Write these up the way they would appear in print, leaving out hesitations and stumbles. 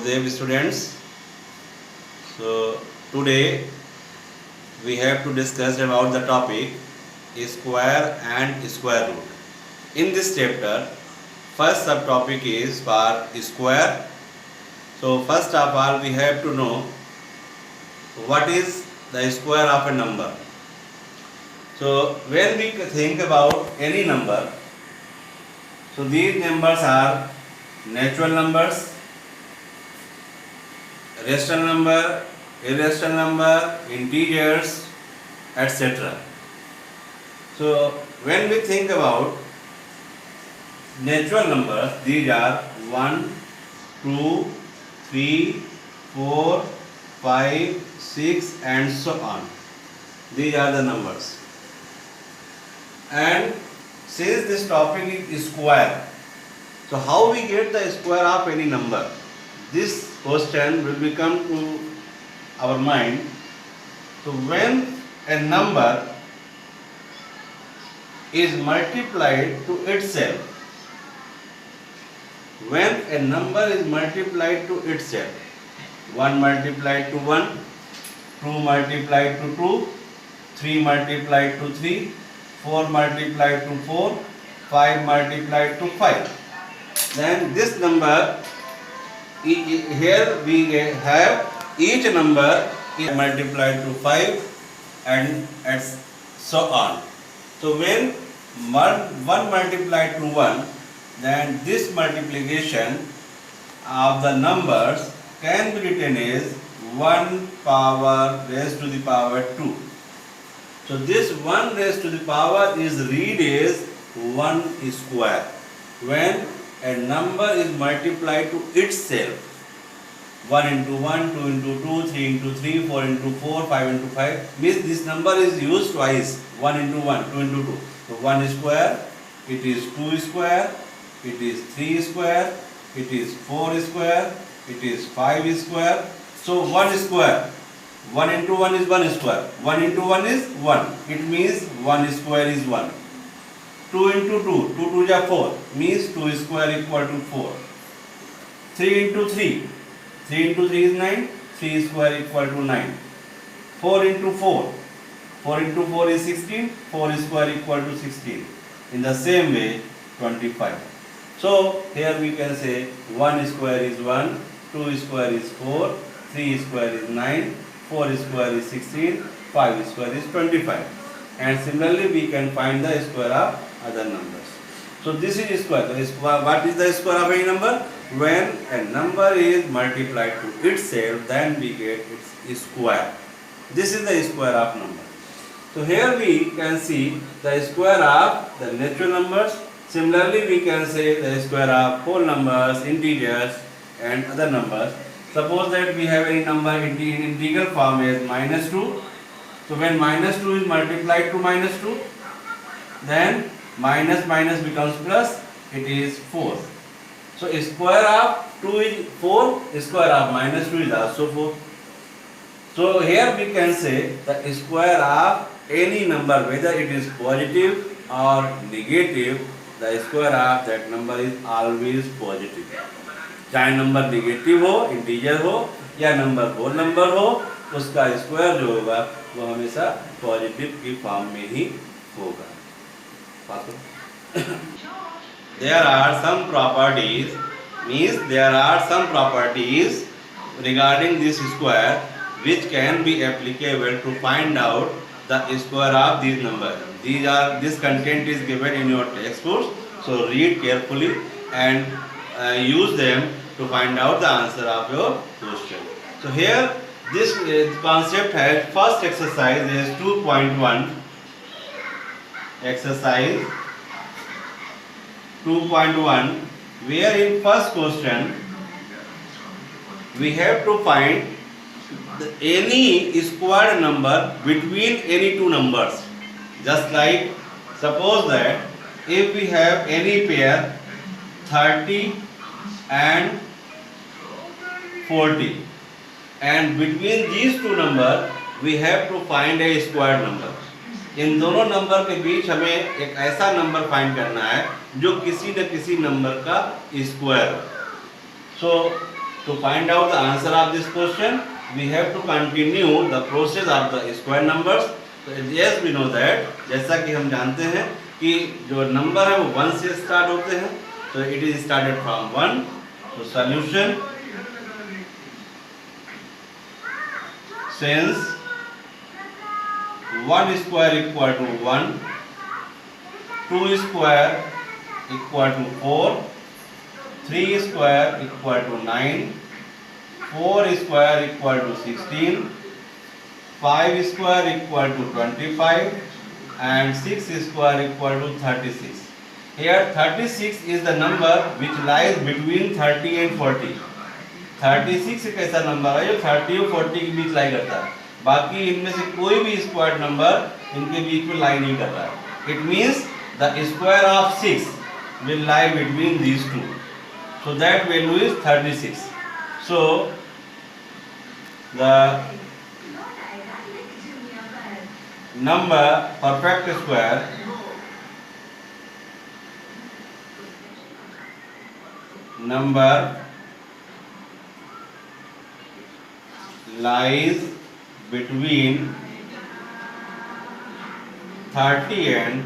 Shubhodaya students. So today we have to discuss about the topic square and square root. In this chapter, first subtopic is for square. So first of all we have to know what is the square of a number. So when we think about any number, so these numbers are natural numbers, rational number, irrational number, integers, etc. So when we think about natural numbers, these are 1, 2, 3, 4, 5, 6 and so on. These are the numbers. And since this topic is square, so how we get the square of any number? This question will become to our mind. So when a number is multiplied to itself, when a number is multiplied to itself, 1 multiplied to 1, 2 multiplied to 2, 3 multiplied to 3, 4 multiplied to 4, 5 multiplied to 5, then this number, here we have each number is multiplied to 5 and so on. So when 1 multiplied to 1, then this multiplication of the numbers can be written as 1 power raised to the power 2. So this 1 raised to the power is read as 1 square. When a number is multiplied to itself, 1 into 1, 2 into 2, 3 into 3, 4 into 4, 5 into 5, means this number is used twice, 1 into 1, 2 into 2. So 1 square, it is 2 square, it is 3 square, it is 4 square, it is 5 square. So 1 square, 1 into 1 is 1 square, 1 into 1 is 1, it means 1 square is 1. 2 into 2, 2 2 is 4, means 2 square equal to 4. 3 into 3, 3 into 3 is 9, 3 square equal to 9. 4 into 4, 4 into 4 is 16, 4 square equal to 16. In the same way, 25. So here we can say 1 square is 1, 2 square is 4, 3 square is 9, 4 square is 16, 5 square is 25. And similarly we can find the square of other numbers. So this is square. What is the square of any number? When a number is multiplied to itself, then we get its square. This is the square of number. So here we can see the square of the natural numbers. Similarly we can say the square of whole numbers, integers and other numbers. Suppose that we have any number in integral form as -2. So when -2 is multiplied to -2, then minus minus becomes plus, it is 4. So square of 2 is 4, square of -2 is also 4. So here we can say the square of any number, whether it is positive or negative, the square of that number is always positive. चाहे number negative हो, integer हो या number whole number हो, उसका square जो होगा वो हमेशा पॉजिटिव की फॉर्म में ही होगा. There are some properties, regarding this square which can be applicable to find out the square of these numbers. This content is given in your textbooks, so read carefully and use them to find out the answer of your question. So here this concept has first exercise is 2.1. Exercise 2.1, where in first question we have to find any square number between any two numbers. Just like suppose that if we have any pair 30 and 40, and between these two numbers we have to find a square number. इन दोनों number के बीच हमें एक ऐसा number find करना है जो किसी न किसी नंबर का स्क्वायर हो. So To find out the answer of this question, we have to continue the process of the square numbers. So yes, we know that, जैसा कि हम जानते हैं कि जो नंबर है वो 1 से स्टार्ट होते हैं, so it is started from 1. So solution, since 1 square equal to 1, 2 square equal to 4, 3 square equal to 9, 4 square equal to 16, 5 square equal to 25, and 6 square equal to 36. Here 36 is the number which lies between 30 and 40. 36 एक ऐसा number है जो 30 और 40 के बीच लाई करता है, बाकी इनमें से कोई भी स्क्वायर नंबर इनके बीच में लाई नहीं कर रहा है. It means the square of 6 will lie between these two. So that value is 36. So the number perfect square number lies between 30 and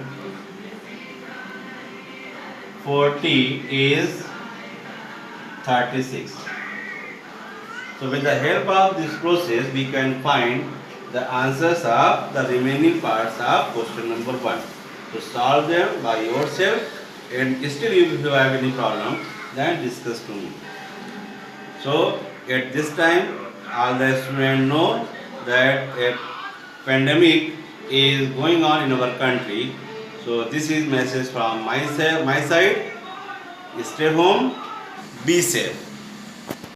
40 is 36. So with the help of this process we can find the answers of the remaining parts of question number 1. So solve them by yourself, and still if you have any problem then discuss to me. So at this time all the students know that a pandemic is going on in our country. So this is message from my side. Stay home, be safe.